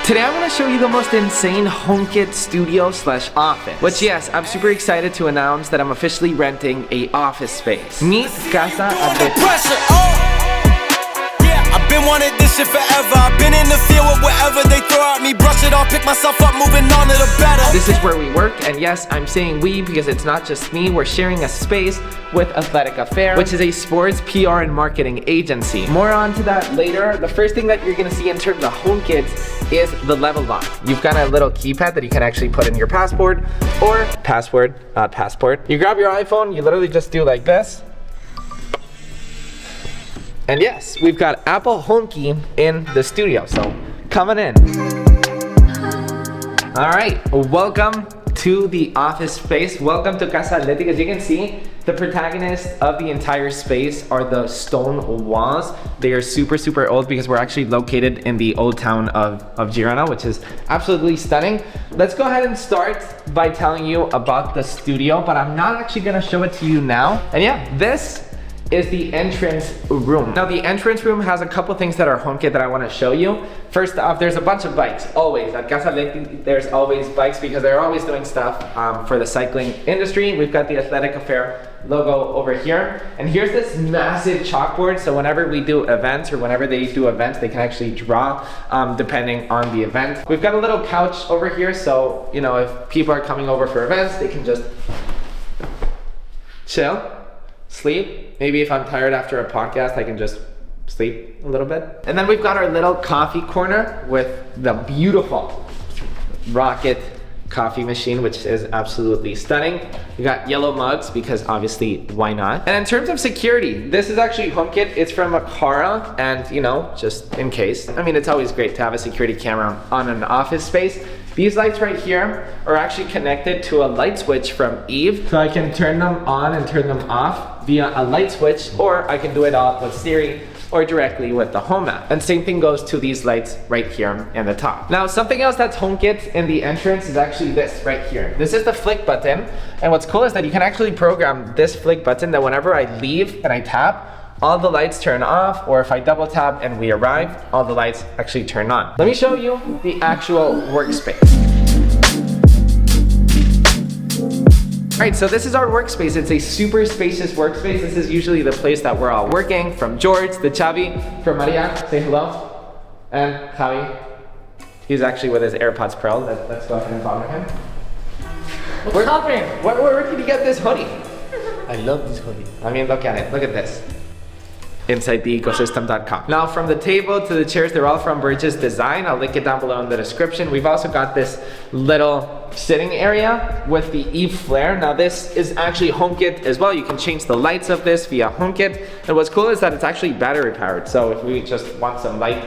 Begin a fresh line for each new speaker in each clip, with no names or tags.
Today I'm going to show you the most insane HomeKit studio slash office. Which yes, I'm super excited to announce that I'm officially renting a office space. Meet Casa Atletica.
I've been wanting this shit forever. I've been in the field with whatever they throw at me. Brush it off, pick myself up, moving on to the better.
This is where we work, and yes, I'm saying we because it's not just me. We're sharing a space with Atletica Fair, which is a sports PR and marketing agency. More on to that later. The first thing that you're gonna see in terms of HomeKits is the level lock. You've got a little keypad that you can actually put in your passport or password, not passport. You grab your iPhone, you literally just do like this. And yes, we've got Apple HomeKey in the studio, so coming in. All right, welcome to the office space. Welcome to Casa Atletica. As you can see, the protagonist of the entire space are the stone walls. They are super, super old because we're actually located in the old town of Girona, which is absolutely stunning. Let's go ahead and start by telling you about the studio, but I'm not actually gonna show it to you now. And yeah, this is the entrance room. Now the entrance room has a couple things that are HomeKit that I want to show you. First off, there's a bunch of bikes, always. At Casa Atletica, there's always bikes because they're always doing stuff for the cycling industry. We've got the Atletica Fair logo over here. And here's this massive chalkboard, so whenever we do events or whenever they do events, they can actually draw depending on the event. We've got a little couch over here, so you know, if people are coming over for events, they can just chill, sleep. Maybe if I'm tired after a podcast, I can just sleep a little bit. And then we've got our little coffee corner with the beautiful Rocket coffee machine, which is absolutely stunning. We got yellow mugs because obviously why not? And in terms of security, this is actually HomeKit. It's from Aqara, and you know, just in case. I mean, it's always great to have a security camera on an office space. These lights right here are actually connected to a light switch from Eve. So I can turn them on and turn them off via a light switch, or I can do it all with Siri or directly with the Home app. And same thing goes to these lights right here in the top. Now, something else that's HomeKit in the entrance is actually this right here. This is the flick button. And what's cool is that you can actually program this flick button that whenever I leave and I tap, all the lights turn off, or if I double tap and we arrive, all the lights actually turn on. Let me show you the actual workspace. All right, so this is our workspace. It's a super spacious workspace. This is usually the place that we're all working. From George, the Chavi, from Maria, say hello. And Javi, he's actually with his AirPods Pro. Let's go ahead and bother him.
What's happening?
Where did you get this hoodie?
I love this hoodie.
I mean, look at it, look at this. Inside the ecosystem.com. Now from the table to the chairs, they're all from Bridges Design. I'll link it down below in the description. We've also got this little sitting area with the Eve flare. Now this is actually HomeKit as well. You can change the lights of this via HomeKit. And what's cool is that it's actually battery powered. So if we just want some light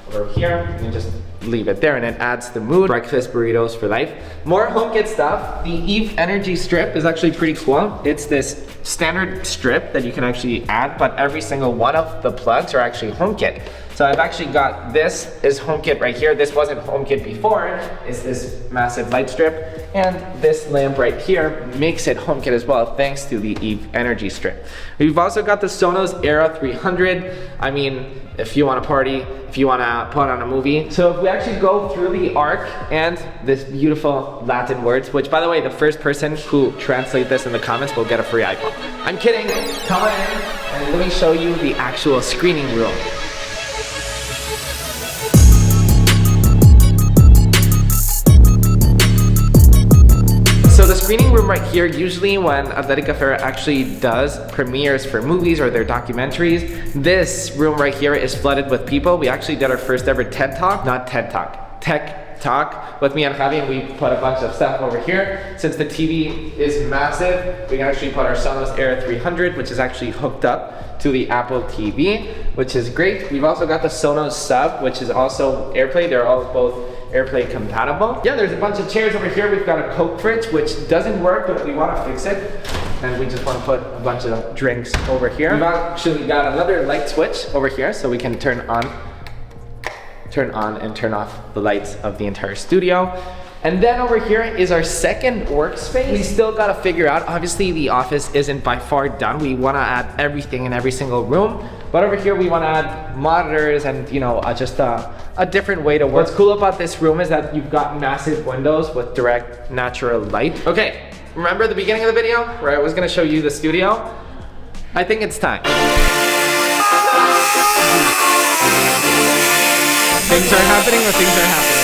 over here, you can just leave it there and it adds the mood. Breakfast burritos for life. More HomeKit stuff. The Eve energy strip is actually pretty cool. It's this standard strip that you can actually add, but every single one of the plugs are actually HomeKit. So I've actually got this is HomeKit right here. This wasn't HomeKit before. It's this massive light strip. And this lamp right here makes it HomeKit as well, thanks to the Eve energy strip. We've also got the Sonos Era 300. I mean, if you want to party, if you want to put on a movie. So if we actually go through the arc and this beautiful Latin words, which by the way, the first person who translates this in the comments will get a free iPhone. I'm kidding, come on in and let me show you the actual screening room. So the screening room right here, usually when Atletica Fair actually does premieres for movies or their documentaries, this room right here is flooded with people. We actually did our first ever TED Talk, not TED Talk, Tech Talk with me and Javi, and we put a bunch of stuff over here. Since the TV is massive, we can actually put our Sonos Era 300, which is actually hooked up to the Apple TV, which is great. We've also got the Sonos Sub, which is also AirPlay. They're all both AirPlay compatible. Yeah, there's a bunch of chairs over here. We've got a Coke fridge, which doesn't work, but we want to fix it. And we just want to put a bunch of drinks over here. We've actually got another light switch over here, so we can turn on and turn off the lights of the entire studio. And then over here is our second workspace. We still gotta figure out, obviously the office isn't by far done. We wanna add everything in every single room. But over here we wanna add monitors and just a different way to work. What's cool about this room is that you've got massive windows with direct natural light. Okay, remember the beginning of the video where I was gonna show you the studio? I think it's time. Things are happening or things are happening.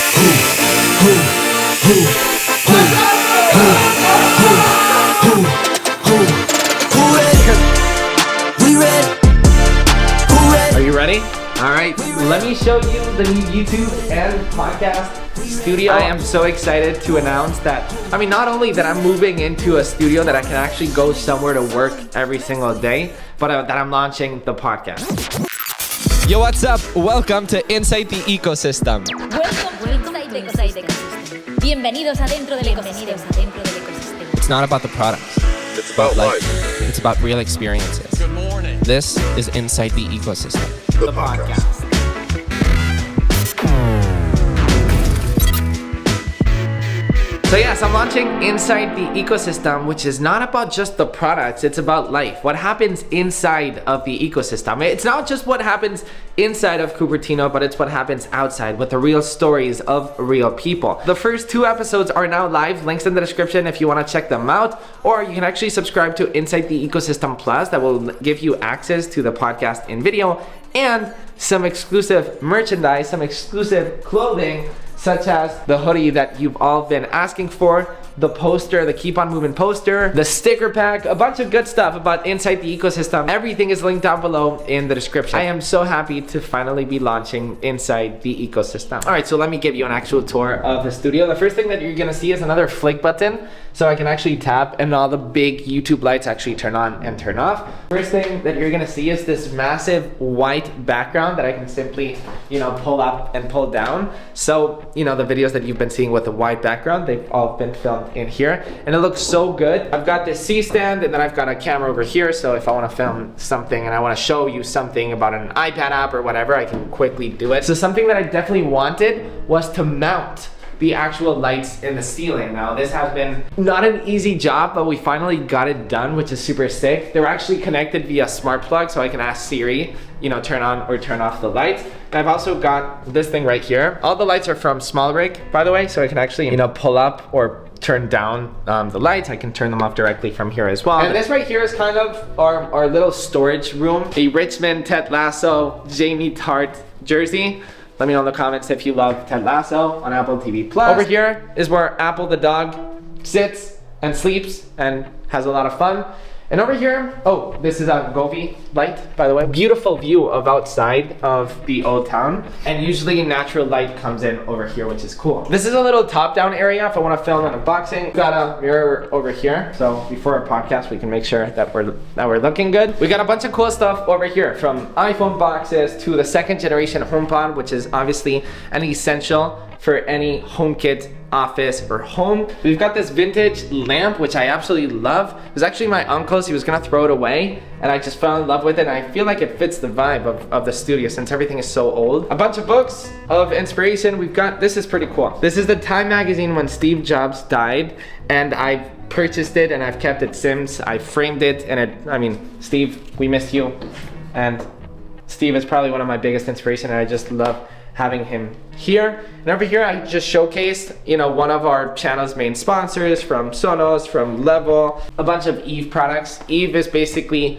Are you ready? All right, let me show you the new YouTube and podcast studio. I am so excited to announce that, not only that I'm moving into a studio that I can actually go somewhere to work every single day, but that I'm launching the podcast. Yo, what's up? Welcome to Inside the Ecosystem.
Welcome to Inside the Ecosystem. Bienvenidos adentro del ecosistema.
It's not about the products. It's about life. It's about real experiences. Good morning. This is Inside the Ecosystem. The podcast. So yes, I'm launching Inside the Ecosystem, which is not about just the products, it's about life. What happens inside of the ecosystem. It's not just what happens inside of Cupertino, but it's what happens outside with the real stories of real people. The first 2 episodes are now live, links in the description if you want to check them out, or you can actually subscribe to Inside the Ecosystem Plus that will give you access to the podcast in video and some exclusive merchandise, some exclusive clothing, such as the hoodie that you've all been asking for, the poster, the Keep On Moving poster, the sticker pack, a bunch of good stuff about Inside the Ecosystem. Everything is linked down below in the description. I am so happy to finally be launching Inside the Ecosystem. All right, so let me give you an actual tour of the studio. The first thing that you're gonna see is another flick button, so I can actually tap and all the big YouTube lights actually turn on and turn off. First thing that you're gonna see is this massive white background that I can simply, pull up and pull down. So, the videos that you've been seeing with the white background, they've all been filmed in here, and it looks so good. I've got this C-stand, and then I've got a camera over here, so if I want to film something and I want to show you something about an iPad app or whatever, I can quickly do it. So something that I definitely wanted was to mount the actual lights in the ceiling. Now this has been not an easy job, but we finally got it done, which is super sick. They were actually connected via smart plug, so I can ask Siri, turn on or turn off the lights. And I've also got this thing right here. All the lights are from SmallRig, by the way, so I can actually, pull up or turn down the lights. I can turn them off directly from here as well. And this right here is kind of our little storage room. A Richmond Ted Lasso Jamie Tart jersey. Let me know in the comments if you love Ted Lasso on Apple TV+. Over here is where Apple the dog sits and sleeps and has a lot of fun. And over here, this is a Govee light, by the way. Beautiful view of outside of the old town. And usually natural light comes in over here, which is cool. This is a little top-down area if I want to film an unboxing. We've got a mirror over here, so before our podcast, we can make sure that we're looking good. We got a bunch of cool stuff over here, from iPhone boxes to the 2nd generation HomePod, which is obviously an essential for any HomeKit office or home. We've got this vintage lamp, which I absolutely love. It was actually my uncle's. He was gonna throw it away, and I just fell in love with it, and I feel like it fits the vibe of the studio since everything is so old. A bunch of books of inspiration. We've got, this is pretty cool. This is the Time magazine when Steve Jobs died, and I've purchased it and I've kept it since. I framed it, and Steve, we miss you. And Steve is probably one of my biggest inspiration, and I just love having him here. And over here I just showcased, one of our channel's main sponsors, from Sonos, from Level, a bunch of Eve products. Eve is basically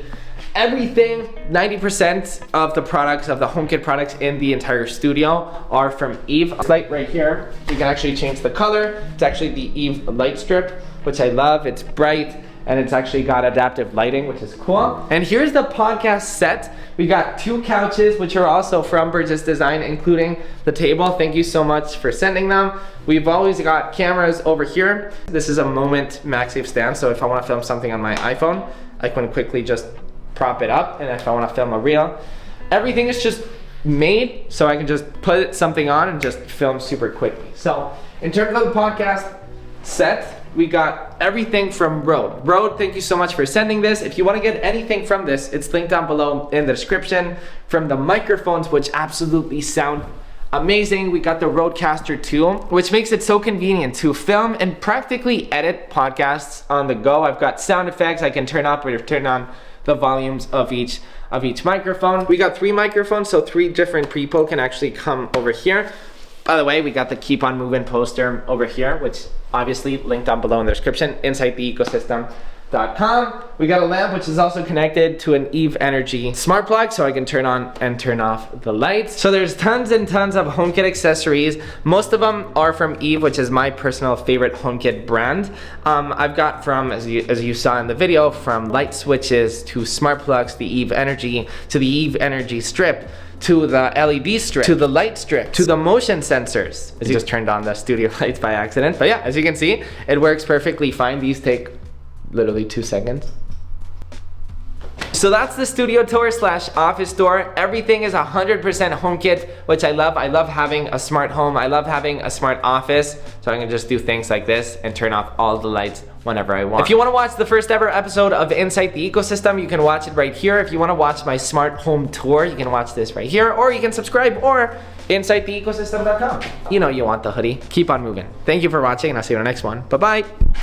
everything. 90% of the products, of the HomeKit products in the entire studio are from Eve. This light right here, you can actually change the color. It's actually the Eve light strip, which I love. It's bright, and it's actually got adaptive lighting, which is cool. And here's the podcast set. We got 2 couches, which are also from Burgess Design, including the table. Thank you so much for sending them. We've always got cameras over here. This is a Moment MagSafe stand, so if I want to film something on my iPhone, I can quickly just prop it up, and if I want to film a reel, everything is just made so I can just put something on and just film super quickly. So in terms of the podcast set, we got everything from Rode. Rode, thank you so much for sending this. If you want to get anything from this, it's linked down below in the description. From the microphones, which absolutely sound amazing, we got the Rodecaster 2, which makes it so convenient to film and practically edit podcasts on the go. I've got sound effects. I can turn up or turn on the volumes of each microphone. We got 3 microphones, so 3 different people can actually come over here. By the way, we got the Keep On Moving poster over here, which obviously linked down below in the description, InsideTheEcosystem.com. We got a lamp which is also connected to an Eve Energy smart plug, so I can turn on and turn off the lights. So there's tons and tons of HomeKit accessories. Most of them are from Eve, which is my personal favorite HomeKit brand. I've got from, as you saw in the video, from light switches to smart plugs, the Eve Energy, to the Eve Energy strip, to the LED strip, to the light strip, to the motion sensors. I just turned on the studio lights by accident. But yeah, as you can see, it works perfectly fine. These take literally 2 seconds. So that's the studio tour / office tour. Everything is 100% HomeKit, which I love. I love having a smart home. I love having a smart office. So I can just do things like this and turn off all the lights whenever I want. If you want to watch the first ever episode of Inside the Ecosystem, you can watch it right here. If you want to watch my smart home tour, you can watch this right here, or you can subscribe, or InsideTheEcosystem.com. You know you want the hoodie. Keep on moving. Thank you for watching, and I'll see you in the next one. Bye-bye.